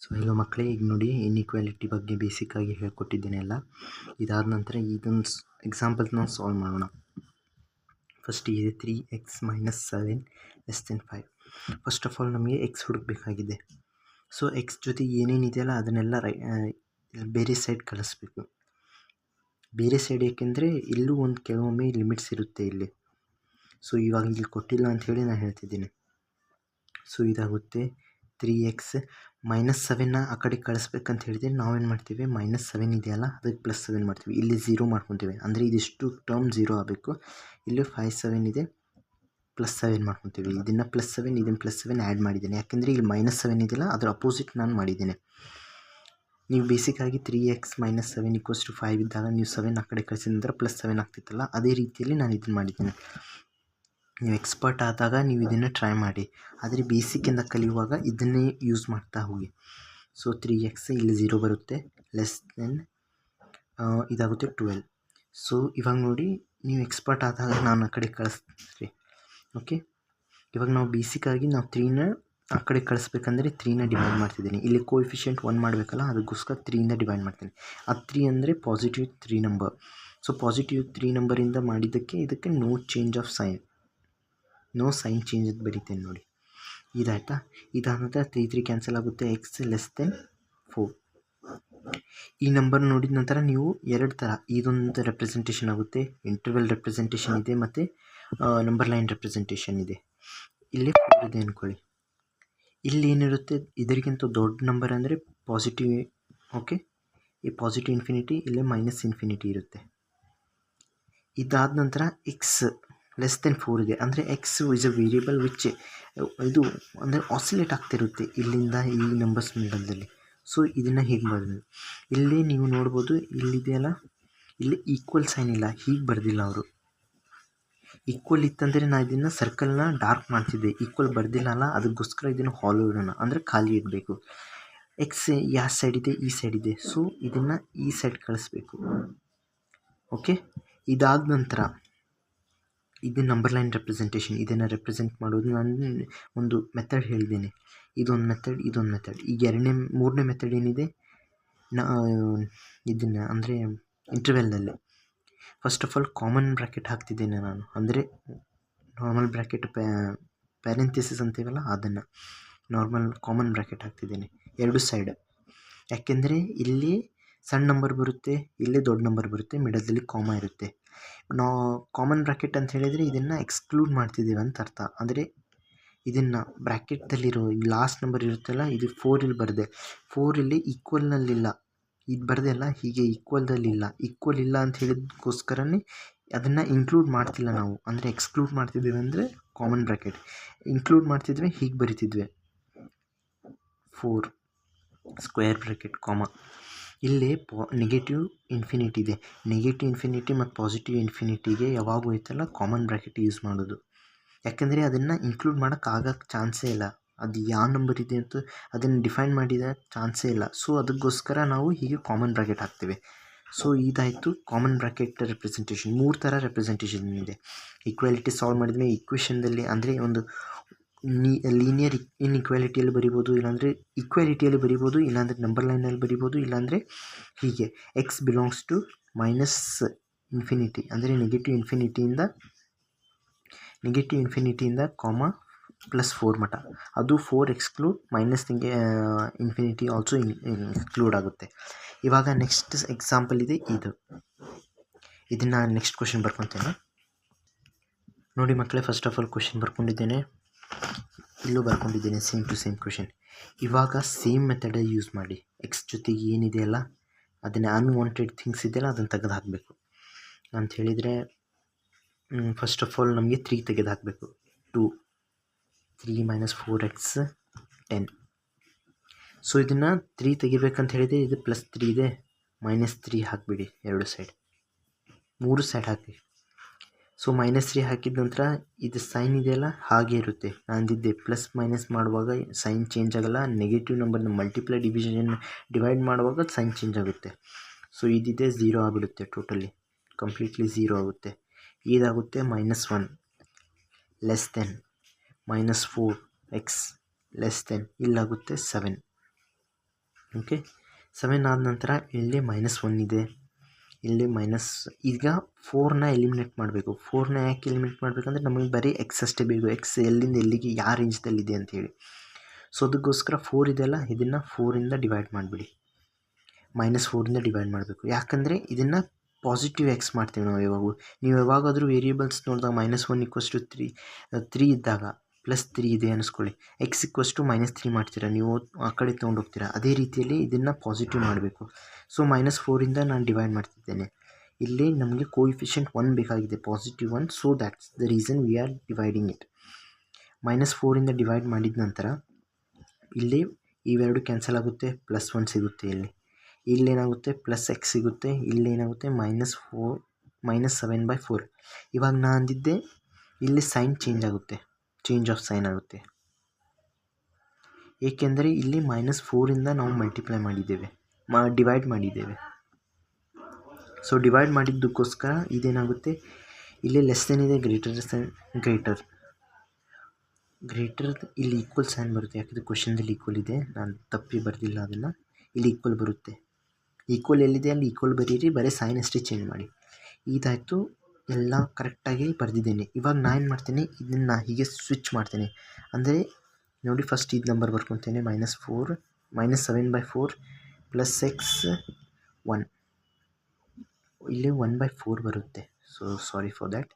So hello ಮಕ್ಕಳೇ, ಈಗ ನೋಡಿ ಇನ್ಇಕ್ವಾಲಿಟಿ ಬಗ್ಗೆ ಬೇಸಿಕ್ಕಾಗಿ ಹೇಳ್ಕೊಟ್ಟಿದ್ದೇನೆ ಎಲ್ಲ. ಇದಾದ ನಂತರ ಇದೊಂದು ಎಕ್ಸಾಂಪಲ್ನ ಸಾಲ್ವ್ ಮಾಡೋಣ. ಫಸ್ಟ್ ಇದೆ 3x - 7 < 5. ಫಸ್ಟ್ ಆಫ್ ಆಲ್ ನಮಗೆ ಎಕ್ಸ್ ಹುಡುಕಬೇಕಾಗಿದೆ. ಸೊ ಎಕ್ಸ್ ಜೊತೆ ಏನೇನಿದೆಯಲ್ಲ ಅದನ್ನೆಲ್ಲ ಬೇರೆ ಸೈಡ್ ಕಳಿಸ್ಬೇಕು. ಬೇರೆ ಸೈಡ್ ಏಕೆಂದರೆ ಇಲ್ಲೂ ಒಂದು ಕೆಲವೊಮ್ಮೆ ಲಿಮಿಟ್ಸ್ ಇರುತ್ತೆ ಇಲ್ಲಿ. ಸೊ ಇವಾಗ ಇಲ್ಲಿ ಕೊಟ್ಟಿಲ್ಲ ಅಂಥೇಳಿ ನಾನು ಹೇಳ್ತಿದ್ದೀನಿ. ಸೊ ಇದಾಗುತ್ತೆ 3x -7ನ ಆ ಕಡೆ ಕಳಿಸ್ಬೇಕಂತ ಹೇಳಿದ್ರೆ ನಾವೇನು ಮಾಡ್ತೀವಿ, -7 ಇದೆಯಲ್ಲ ಅದಕ್ಕೆ +7 ಮಾಡ್ತೀವಿ. ಇಲ್ಲಿ 0 ಮಾಡ್ಕೊತೀವಿ, ಅಂದರೆ ಇದಿಷ್ಟು ಟರ್ಮ್ 0 ಆಗಬೇಕು. ಇಲ್ಲಿ 5 7 ಇದೆ, +7 ಮಾಡ್ಕೊತೀವಿ. ಇದನ್ನು +7 ಇದನ್ನು +7 ಆ್ಯಡ್ ಮಾಡಿದ್ದೇನೆ, ಯಾಕೆಂದರೆ ಇಲ್ಲಿ -7 ಇದೆಯಲ್ಲ ಅದರ ಅಪೋಸಿಟ್ ನಾನು ಮಾಡಿದ್ದೇನೆ. ನೀವು ಬೇಸಿಕ್ಕಾಗಿ 3x - 7 = 5 ಇದ್ದಾಗ ನೀವು 7 ಆ ಕಡೆ ಕಳಿಸಿದ ನಂತರ +7 ಆಗ್ತಿತ್ತಲ್ಲ, ಅದೇ ರೀತಿಯಲ್ಲಿ ನಾನು ಇದನ್ನು ಮಾಡಿದ್ದೇನೆ. ನೀವು ಎಕ್ಸ್ಪರ್ಟ್ ಆದಾಗ ನೀವು ಇದನ್ನು ಟ್ರೈ ಮಾಡಿ, ಆದರೆ ಬೇಸಿಕ್ಕಿಂದ ಕಲಿಯುವಾಗ ಇದನ್ನೇ ಯೂಸ್ ಮಾಡ್ತಾ ಹೋಗಿ. ಸೊ 3x ಇಲ್ಲಿ 0 ಬರುತ್ತೆ, ಇದಾಗುತ್ತೆ 12. ಸೊ ಇವಾಗ ನೋಡಿ, ನೀವು ಎಕ್ಸ್ಪರ್ಟ್ ಆದಾಗ ನಾನು ಆ ಕಡೆ ಕಳಿಸ್ತೀರಿ. ಓಕೆ, ಇವಾಗ ನಾವು ಬೇಸಿಕ್ಕಾಗಿ ನಾವು 3ನ ಆ ಕಡೆ ಕಳಿಸ್ಬೇಕಂದ್ರೆ 3ನ ಡಿವೈಡ್ ಮಾಡ್ತಿದ್ದೀನಿ. ಇಲ್ಲಿ ಕೋಎಫಿಷಿಯೆಂಟ್ 1 ಮಾಡಬೇಕಲ್ಲ, ಅದಕ್ಕೋಸ್ಕರ 3ಯಿಂದ ಡಿವೈಡ್ ಮಾಡ್ತೀನಿ. ಆ 3 ಅಂದರೆ +3 ನಂಬರ್. ಸೊ +3 ನಂಬರಿಂದ ಮಾಡಿದ್ದಕ್ಕೆ ಇದಕ್ಕೆ no change of sign, no sign change ಅಂತ ಬರೀತೇನೆ ನೋಡಿ. ಇದಾಯ್ತಾ? ಇದಾದ ನಂತರ 3 3 ಕ್ಯಾನ್ಸಲ್ ಆಗುತ್ತೆ, x < 4. ಈ ನಂಬರ್ ನೋಡಿದ ನಂತರ ನೀವು ಎರಡು ಥರ ಇದೊಂದು ರೆಪ್ರೆಸೆಂಟೇಷನ್ ಆಗುತ್ತೆ, ಇಂಟರ್ವಲ್ ರೆಪ್ರೆಸೆಂಟೇಷನ್ ಇದೆ ಮತ್ತು ನಂಬರ್ ಲೈನ್ ರೆಪ್ರೆಸೆಂಟೇಷನ್ ಇದೆ. ಇಲ್ಲಿ 4 ಇದೆ ಅಂದ್ಕೊಳ್ಳಿ. ಇಲ್ಲಿ ಏನಿರುತ್ತೆ, ಇದರಿಗಿಂತ ದೊಡ್ಡ ನಂಬರ್ ಅಂದರೆ ಪಾಸಿಟಿವ್. ಓಕೆ, ಈ ಪಾಸಿಟಿವ್ ಇನ್ಫಿನಿಟಿ, ಇಲ್ಲೇ -∞ ಇರುತ್ತೆ. ಇದಾದ ನಂತರ x < 4 ಇದೆ, ಅಂದರೆ X is a variable which ಇದು ಅಂದರೆ ಆಸಿಲೇಟ್ ಆಗ್ತಿರುತ್ತೆ ಇಲ್ಲಿಂದ ಈ ನಂಬರ್ಸ್ ಮಿಡಲ್ದಲ್ಲಿ. ಸೊ ಇದನ್ನು ಹೇಗೆ ಬರೆದು ಇಲ್ಲಿ ನೀವು ನೋಡ್ಬೋದು, ಇಲ್ಲಿದೆಯಲ್ಲ ಇಲ್ಲಿ ಈಕ್ವಲ್ ಸೈನ್ ಇಲ್ಲ, ಹೀಗೆ ಬರೆದಿಲ್ಲ ಅವರು. ಈಕ್ವಲ್ ಇತ್ತಂದರೆ ನಾನು ಇದನ್ನು ಸರ್ಕಲ್ನ ಡಾರ್ಕ್ ಮಾಡ್ತಿದ್ದೆ, ಈಕ್ವಲ್ ಬರ್ದಿಲ್ಲ ಅಲ್ಲ, ಅದಕ್ಕೋಸ್ಕರ ಇದನ್ನು ಹಾಲೋ ಇಡೋಣ, ಅಂದರೆ ಖಾಲಿ ಇಡಬೇಕು. ಎಕ್ಸ್ ಯಾವ ಸೈಡ್ ಇದೆ, ಈ ಸೈಡ್ ಇದೆ. ಸೊ ಇದನ್ನು ಈ ಸೈಡ್ ಕಳಿಸ್ಬೇಕು. ಓಕೆ, ಇದಾದ ನಂತರ ಇದು ನಂಬರ್ ಲೈನ್ ರೆಪ್ರೆಸೆಂಟೇಷನ್. ಇದನ್ನು ರೆಪ್ರೆಸೆಂಟ್ ಮಾಡೋದು ನಾನು ಒಂದು ಮೆಥಡ್ ಹೇಳಿದ್ದೇನೆ. ಇದೊಂದು ಮೆಥಡ್, ಇದೊಂದು ಮೆಥಡ್. ಈಗ ಮೂರನೇ ಮೆಥಡ್ ಏನಿದೆ, ಇದನ್ನು ಅಂದರೆ ಇಂಟರ್ವೆಲ್ನಲ್ಲಿ first of all common bracket ಹಾಕ್ತಿದ್ದೇನೆ ನಾನು, ಅಂದರೆ ನಾರ್ಮಲ್ ಬ್ರ್ಯಾಕೆಟ್ ಪ್ಯಾರೆಂಥೆಸಿಸ್ ಅಂತೀವಲ್ಲ ಅದನ್ನು ನಾರ್ಮಲ್ ಕಾಮನ್ ಬ್ರ್ಯಾಕೆಟ್ ಹಾಕ್ತಿದ್ದೇನೆ ಎರಡು ಸೈಡ್. ಯಾಕೆಂದರೆ ಇಲ್ಲಿ ಸಣ್ಣ ನಂಬರ್ ಬರುತ್ತೆ, ಇಲ್ಲಿ ದೊಡ್ಡ ನಂಬರ್ ಬರುತ್ತೆ, ಮಿಡಲ್ದಲ್ಲಿ ಕಾಮ ಇರುತ್ತೆ. ನಾವು ಕಾಮನ್ ಬ್ರ್ಯಾಕೆಟ್ ಅಂತ ಹೇಳಿದರೆ ಇದನ್ನು ಎಕ್ಸ್ಕ್ಲೂಡ್ ಮಾಡ್ತಿದ್ದೀವಿ ಅಂತ ಅರ್ಥ. ಅಂದರೆ ಇದನ್ನು ಬ್ರ್ಯಾಕೆಟಲ್ಲಿರೋ ಲಾಸ್ಟ್ ನಂಬರ್ ಇರುತ್ತಲ್ಲ, ಇದು 4 ಇಲ್ಲಿ ಬರದೆ, 4 ಇಲ್ಲಿ ಈಕ್ವಲ್ನಲ್ಲಿಲ್ಲ, ಇದು ಬರದೆ ಅಲ್ಲ, ಹೀಗೆ ಈಕ್ವಲ್ದಲ್ಲಿಲ್ಲ. ಈಕ್ವಲ್ ಇಲ್ಲ ಅಂತ ಹೇಳಿದಕ್ಕೋಸ್ಕರನೇ ಅದನ್ನು ಇನ್ಕ್ಲೂಡ್ ಮಾಡ್ತಿಲ್ಲ ನಾವು, ಅಂದರೆ ಎಕ್ಸ್ಕ್ಲೂಡ್ ಮಾಡ್ತಿದ್ದೀವಿ. ಅಂದರೆ ಕಾಮನ್ ಬ್ರ್ಯಾಕೆಟ್ ಇನ್ಕ್ಲೂಡ್ ಮಾಡ್ತಿದ್ವಿ, ಹೀಗೆ ಬರಿತಿದ್ವಿ 4 ಸ್ಕ್ವೇರ್ ಬ್ರ್ಯಾಕೆಟ್ ಕಾಮ. ಇಲ್ಲಿ ನೆಗೆಟಿವ್ ಇನ್ಫಿನಿಟಿ ಇದೆ. ನೆಗೆಟಿವ್ ಇನ್ಫಿನಿಟಿ ಮತ್ತು ಪಾಸಿಟಿವ್ ಇನ್ಫಿನಿಟಿಗೆ ಯಾವಾಗೂ ಐತಲ್ಲ ಕಾಮನ್ ಬ್ರ್ಯಾಕೆಟ್ ಯೂಸ್ ಮಾಡೋದು, ಯಾಕೆಂದರೆ ಅದನ್ನು ಇನ್ಕ್ಲೂಡ್ ಮಾಡೋಕ್ಕಾಗಕ್ಕೆ ಚಾನ್ಸೇ ಇಲ್ಲ. ಅದು ಯಾವ ನಂಬರ್ ಇದೆ ಅಂತ ಅದನ್ನು ಡಿಫೈನ್ ಮಾಡಿದ ಚಾನ್ಸೇ ಇಲ್ಲ. ಸೊ ಅದಕ್ಕೋಸ್ಕರ ನಾವು ಹೀಗೆ ಕಾಮನ್ ಬ್ರ್ಯಾಕೆಟ್ ಹಾಕ್ತೇವೆ. ಸೊ ಇದಾಯಿತು ಕಾಮನ್ ಬ್ರ್ಯಾಕೆಟ್ ರೆಪ್ರೆಸೆಂಟೇಷನ್. 3 ಥರ ರೆಪ್ರೆಸೆಂಟೇಷನ್ ಇದೆ. ಈಕ್ವಾಲಿಟಿ ಸಾಲ್ವ್ ಮಾಡಿದ್ಮೇಲೆ ಈಕ್ವೇಷನ್ದಲ್ಲಿ ಅಂದರೆ ಒಂದು ಲೀನಿಯರ್ ಇನ್ಇಕ್ವಾಲಿಟಿಯಲ್ಲಿ ಬರಿಬೋದು, ಇಲ್ಲಾಂದರೆ ಈಕ್ವಾಲಿಟಿಯಲ್ಲಿ ಬರಿಬೋದು, ಇಲ್ಲಾಂದರೆ ನಂಬರ್ ಲೈನಲ್ಲಿ ಬರಿಬೋದು, ಇಲ್ಲಾಂದರೆ ಹೀಗೆ x ಬಿಲಾಂಗ್ಸ್ ಟು -∞, ಅಂದರೆ ನೆಗೆಟಿವ್ ಇನ್ಫಿನಿಟಿಯಿಂದ ಕಾಮ +4 ಮಟ, ಅದು 4 ಎಕ್ಸ್ಕ್ಲೂಡ್ -∞ ಆಲ್ಸೋ ಇನ್ಕ್ಲೂಡ್ ಆಗುತ್ತೆ. ಇವಾಗ ನೆಕ್ಸ್ಟ್ ಎಕ್ಸಾಂಪಲ್ ಇದೆ ಇದನ್ನು ನೆಕ್ಸ್ಟ್ ಕ್ವಶನ್ ಬರ್ಕೊತೇನೆ ನೋಡಿ ಮಕ್ಕಳೇ. ಫಸ್ಟ್ ಆಫ್ ಆಲ್ ಕ್ವಶನ್ ಬರ್ಕೊಂಡಿದ್ದೇನೆ, ಇಲ್ಲೂ ಬರ್ಕೊಂಡಿದ್ದೇನೆ, ಸೇಮ್ ಟು ಸೇಮ್ ಕ್ವಶನ್. ಇವಾಗ ಸೇಮ್ ಮೆಥಡ್ ಯೂಸ್ ಮಾಡಿ, ಎಕ್ಸ್ ಜೊತೆಗೆ ಏನಿದೆಯಲ್ಲ ಅದನ್ನು ಅನ್ವಾಂಟೆಡ್ ಥಿಂಗ್ಸ್ ಇದೆಯಲ್ಲ ಅದನ್ನು ತೆಗೆದು ಹಾಕಬೇಕು ಅಂತ ಹೇಳಿದರೆ, ಫಸ್ಟ್ ಆಫ್ ಆಲ್ ನಮಗೆ 3 ತೆಗೆದು ಹಾಕಬೇಕು. 2 3 - 4x 10. ಸೊ ಇದನ್ನು 3 ತೆಗಿಬೇಕಂತ ಹೇಳಿದರೆ ಇದು +3 ಇದೆ, -3 ಹಾಕಿಬಿಡಿ, ಎರಡು ಸೈಡ್ 3 ಸೈಡ್ ಹಾಕಿ. ಸೊ -3 ಹಾಕಿದ ನಂತರ ಇದು ಸೈನ್ ಇದೆಯಲ್ಲ ಹಾಗೆ ಇರುತ್ತೆ. ನಾನಿದ್ದೆ ಪ್ಲಸ್ ಮೈನಸ್ ಮಾಡುವಾಗ ಸೈನ್ ಚೇಂಜ್ ಆಗೋಲ್ಲ, ನೆಗೆಟಿವ್ ನಂಬರ್ನ ಮಲ್ಟಿಪ್ಲೈ ಡಿವೈಡ್ ಮಾಡುವಾಗ ಸೈನ್ ಚೇಂಜ್ ಆಗುತ್ತೆ. ಸೊ ಇದಿದೆ 0 ಆಗಿಬಿಡುತ್ತೆ, ಟೋಟಲಿ ಕಂಪ್ಲೀಟ್ಲಿ 0 ಆಗುತ್ತೆ. ಇದಾಗುತ್ತೆ -1 < -4x <, ಇಲ್ಲಾಗುತ್ತೆ 7. ಓಕೆ 7 ಆದ ನಂತರ ಇಲ್ಲಿ -1 ಇದೆ, ಇಲ್ಲಿ ಈಗ 4ನ ಎಲಿಮಿನೇಟ್ ಮಾಡಬೇಕು. 4ನ ಯಾಕೆ ಎಲಿಮಿನೇಟ್ ಮಾಡಬೇಕಂದ್ರೆ ನಮಗೆ ಬರೀ ಎಕ್ಸ್ ಅಷ್ಟೇ ಬೇಕು, ಎಕ್ಸ್ ಎಲ್ಲಿಂದ ಎಲ್ಲಿಗೆ ಯಾವ ರೇಂಜ್ದಲ್ಲಿದೆ ಅಂಥೇಳಿ. ಸೊ ಅದಕ್ಕೋಸ್ಕರ 4 ಇದೆಯಲ್ಲ, ಇದನ್ನು 4ಇಂದ ಡಿವೈಡ್ ಮಾಡಿಬಿಡಿ, -4ಇಂದ ಡಿವೈಡ್ ಮಾಡಬೇಕು. ಯಾಕಂದರೆ ಇದನ್ನು ಪಾಸಿಟಿವ್ ಎಕ್ಸ್ ಮಾಡ್ತೀವಿ ನಾವು ಯಾವಾಗೂ. ನೀವು ಯಾವಾಗಾದರೂ ವೇರಿಯೇಬಲ್ಸ್ ನೋಡಿದಾಗ -1 = 3 ಇದ್ದಾಗ +3 ಇದೆ ಅನ್ನಿಸ್ಕೊಳ್ಳಿ, x = -3 ಮಾಡ್ತೀರಾ, ನೀವು ಆ ಕಡೆ ತೊಗೊಂಡೋಗ್ತೀರಾ. ಅದೇ ರೀತಿಯಲ್ಲಿ ಇದನ್ನು ಪಾಸಿಟಿವ್ ಮಾಡಬೇಕು. ಸೊ -4ಇಂದ ನಾನು ಡಿವೈಡ್ ಮಾಡ್ತಿದ್ದೇನೆ. ಇಲ್ಲಿ ನಮಗೆ ಕೋಎಫಿಷಿಯಂಟ್ 1 ಬೇಕಾಗಿದೆ, +1. So that's the reason we are dividing it. -4ಇಂದ ಡಿವೈಡ್ ಮಾಡಿದ ನಂತರ ಇಲ್ಲಿ ಇವೆರಡು ಕ್ಯಾನ್ಸಲ್ ಆಗುತ್ತೆ, +1 ಸಿಗುತ್ತೆ. ಇಲ್ಲೇನಾಗುತ್ತೆ +x ಸಿಗುತ್ತೆ, ಇಲ್ಲೇನಾಗುತ್ತೆ -7/4. ಇವಾಗ ನಾನು ಅಂದಿದ್ದೆ ಇಲ್ಲಿ ಸೈನ್ ಚೇಂಜ್ ಆಫ್ ಸೈನ್ ಆಗುತ್ತೆ, ಏಕೆಂದರೆ ಇಲ್ಲಿ -4ಇಂದ ನಾವು ಡಿವೈಡ್ ಮಾಡಿದ್ದೇವೆ. ಸೊ ಡಿವೈಡ್ ಮಾಡಿದ್ದಕ್ಕೋಸ್ಕರ ಇದೇನಾಗುತ್ತೆ, ಇಲ್ಲಿ ಲೆಸ್ ದೆನ್ ಇದೆ, ಗ್ರೇಟರ್ ಇಲ್ಲಿ ಈಕ್ವಲ್ ಸೈನ್ ಬರುತ್ತೆ. ಯಾಕಂದರೆ ಕ್ವಶನ್ದಲ್ಲಿ ಈಕ್ವಲ್ ಇದೆ, ನಾನು ತಪ್ಪಿ ಬರೆದಿಲ್ಲ ಅದನ್ನು. ಇಲ್ಲಿ ಈಕ್ವಲ್ ಬರುತ್ತೆ, ಈಕ್ವಲ್ ಎಲ್ಲಿದೆ ಅಲ್ಲಿ ಈಕ್ವಲ್ ಬರೀರಿ, ಬರೀ ಸೈನ್ ಅಷ್ಟೇ ಚೇಂಜ್ ಮಾಡಿ. ಇದಾಯಿತು, ಎಲ್ಲ ಕರೆಕ್ಟಾಗಿ ಬರೆದಿದ್ದೇನೆ. ಇವಾಗ ನಾನು ಏನು ಮಾಡ್ತೇನೆ, ಇದನ್ನು ಹೀಗೆ ಸ್ವಿಚ್ ಮಾಡ್ತೇನೆ. ಅಂದರೆ ನೋಡಿ, ಫಸ್ಟ್ ಇದು ನಂಬರ್ ಬರ್ಕೊತೇನೆ, -7/4 +x 1, ಇಲ್ಲಿ 1/4 ಬರುತ್ತೆ. So sorry for that,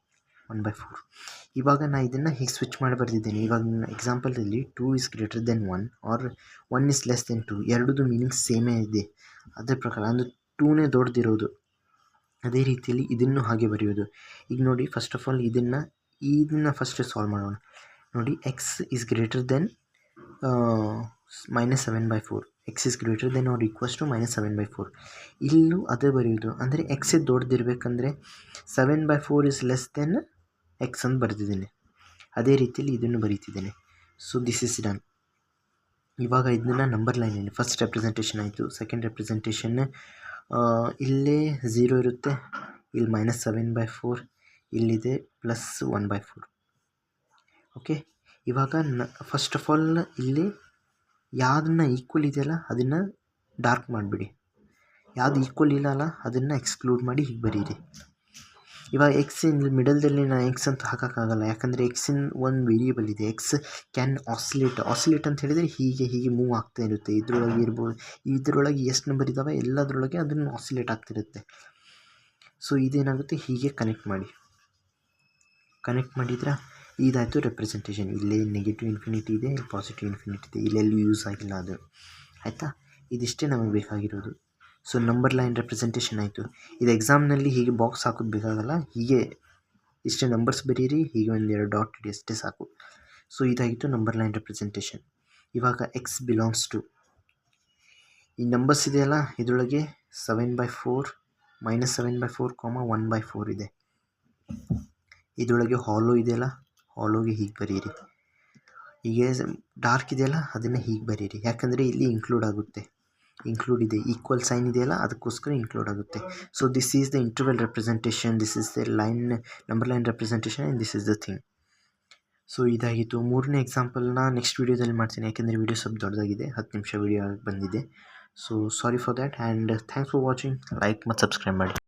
1/4. ಇವಾಗ ನಾನು ಇದನ್ನು ಹೀಗೆ ಸ್ವಿಚ್ ಮಾಡಿ ಬರೆದಿದ್ದೇನೆ. ಇವಾಗ ಎಕ್ಸಾಂಪಲಲ್ಲಿ 2 > 1 ಆರ್ 1 < 2, ಎರಡೂ ಮೀನಿಂಗ್ ಸೇಮೇ ಇದೆ. ಅದೇ ಪ್ರಕಾರ ಅಂದರೆ 2ನೇ ದೊಡ್ಡದಿರೋದು. ಅದೇ ರೀತಿಯಲ್ಲಿ ಇದನ್ನು ಹಾಗೆ ಬರೆಯೋದು. ಈಗ ನೋಡಿ, ಫಸ್ಟ್ ಆಫ್ ಆಲ್ ಇದನ್ನು ಫಸ್ಟ್ ಸಾಲ್ವ್ ಮಾಡೋಣ. ನೋಡಿ, x > -7/4, x > or -7/4. ಇಲ್ಲೂ ಅದೇ ಬರೆಯೋದು. ಅಂದರೆ ಎಕ್ಸೇ ದೊಡ್ಡದಿರಬೇಕಂದ್ರೆ 7/4 < x ಅಂತ ಬರೆದಿದ್ದೇನೆ. ಅದೇ ರೀತಿಯಲ್ಲಿ ಇದನ್ನು ಬರೀತಿದ್ದೇನೆ. So this is done. ಇವಾಗ ಇದನ್ನು ನಂಬರ್ ಲೈನ್ ಫಸ್ಟ್ ರೆಪ್ರೆಸೆಂಟೇಷನ್ ಆಯಿತು. ಸೆಕೆಂಡ್ ರೆಪ್ರೆಸೆಂಟೇಷನ್ ಇಲ್ಲೇ 0 ಇರುತ್ತೆ, ಇಲ್ಲಿ -7/4, ಇಲ್ಲಿದೆ +1/4. ಓಕೆ, ಇವಾಗ ಫಸ್ಟ್ ಆಫ್ ಆಲ್ ಇಲ್ಲಿ ಯಾವುದನ್ನ ಈಕ್ವಲ್ ಇದೆಯಲ್ಲ ಅದನ್ನು ಡಾರ್ಕ್ ಮಾಡಿಬಿಡಿ, ಯಾವುದು ಈಕ್ವಲ್ ಇಲ್ಲ ಅದನ್ನು ಎಕ್ಸ್ಕ್ಲೂಡ್ ಮಾಡಿ ಹೀಗೆ ಬರೀರಿ. ಇವಾಗ ಎಕ್ಸಿನ ಮಿಡಲ್ದಲ್ಲಿ ನಾನು ಎಕ್ಸ್ ಅಂತ ಹಾಕೋಕ್ಕಾಗಲ್ಲ, ಯಾಕಂದರೆ ಎಕ್ಸಿನ ಒಂದು ವೇರಿಯೇಬಲ್ ಇದೆ. ಎಕ್ಸ್ ಕ್ಯಾನ್ ಆಸಿಲೇಟ್ ಅಂತ ಹೇಳಿದರೆ ಹೀಗೆ ಮೂವ್ ಆಗ್ತಾ ಇರುತ್ತೆ. ಇದರೊಳಗೆ ಇರ್ಬೋದು, ಇದರೊಳಗೆ ಎಷ್ಟು ನಂಬರ್ ಇದ್ದಾವೆ ಎಲ್ಲದರೊಳಗೆ ಅದನ್ನು ಆಸಿಲೇಟ್ ಆಗ್ತಿರುತ್ತೆ. ಸೊ ಇದೇನಾಗುತ್ತೆ, ಹೀಗೆ ಕನೆಕ್ಟ್ ಮಾಡಿದ್ರೆ ಇದಾಯಿತು ರೆಪ್ರೆಸೆಂಟೇಷನ್. ಇಲ್ಲೇ -∞ ಇದೆ, +∞ ಇದೆ, ಇಲ್ಲೆಲ್ಲೂ ಯೂಸ್ ಆಗಿಲ್ಲ ಅದು. ಆಯಿತಾ, ಇದಿಷ್ಟೇ ನಮಗೆ ಬೇಕಾಗಿರೋದು. ಸೊ ನಂಬರ್ ಲೈನ್ ರೆಪ್ರೆಸೆಂಟೇಷನ್ ಆಯಿತು. ಇದು ಎಕ್ಸಾಮ್ನಲ್ಲಿ ಹೀಗೆ ಬಾಕ್ಸ್ ಹಾಕೋದು ಬೇಕಾಗಲ್ಲ, ಹೀಗೆ ಇಷ್ಟೇ ನಂಬರ್ಸ್ ಬರೀರಿ, ಹೀಗೆ 1-2 ಡಾಟ್ ಇಡಿ ಅಷ್ಟೇ ಸಾಕು. ಸೊ ಇದಾಗಿತ್ತು ನಂಬರ್ ಲೈನ್ ರೆಪ್ರೆಸೆಂಟೇಷನ್. ಇವಾಗ x ಬಿಲಾಂಗ್ಸ್ ಟು ಈ ನಂಬರ್ಸ್ ಇದೆಯಲ್ಲ, ಇದರೊಳಗೆ 7/4 -7/4, 1/4 ಇದೆ. ಇದರೊಳಗೆ ಹಾಲೋ ಇದೆಯಲ್ಲ, ಹಾಲೋಗೆ ಹೀಗೆ ಬರೀರಿ. ಹೀಗೆ ಡಾರ್ಕ್ ಇದೆಯಲ್ಲ ಅದನ್ನು ಹೀಗೆ ಬರೀರಿ, ಯಾಕಂದರೆ ಇಲ್ಲಿ ಇನ್ಕ್ಲೂಡ್ ಇದೆ, ಈಕ್ವಲ್ ಸೈನ್ ಇದೆಯಲ್ಲ ಅದಕ್ಕೋಸ್ಕರ ಇನ್ಕ್ಲೂಡ್ ಆಗುತ್ತೆ. So this is the interval representation, this is the number line representation, and this is the thing. So ಇದಾಗಿತ್ತು. ಮೂರನೇ ಎಕ್ಸಾಂಪಲ್ನ ನೆಕ್ಸ್ಟ್ ವೀಡಿಯೋದಲ್ಲಿ ಮಾಡ್ತೀನಿ, ಯಾಕೆಂದರೆ ವೀಡಿಯೋ ಸ್ವಲ್ಪ ದೊಡ್ಡದಾಗಿದೆ, 10 ನಿಮಿಷ ವೀಡಿಯೋ ಬಂದಿದೆ. So sorry for that, and thanks for watching. Like ಮತ್ತು ಸಬ್ಸ್ಕ್ರೈಬ್ ಮಾಡಿ.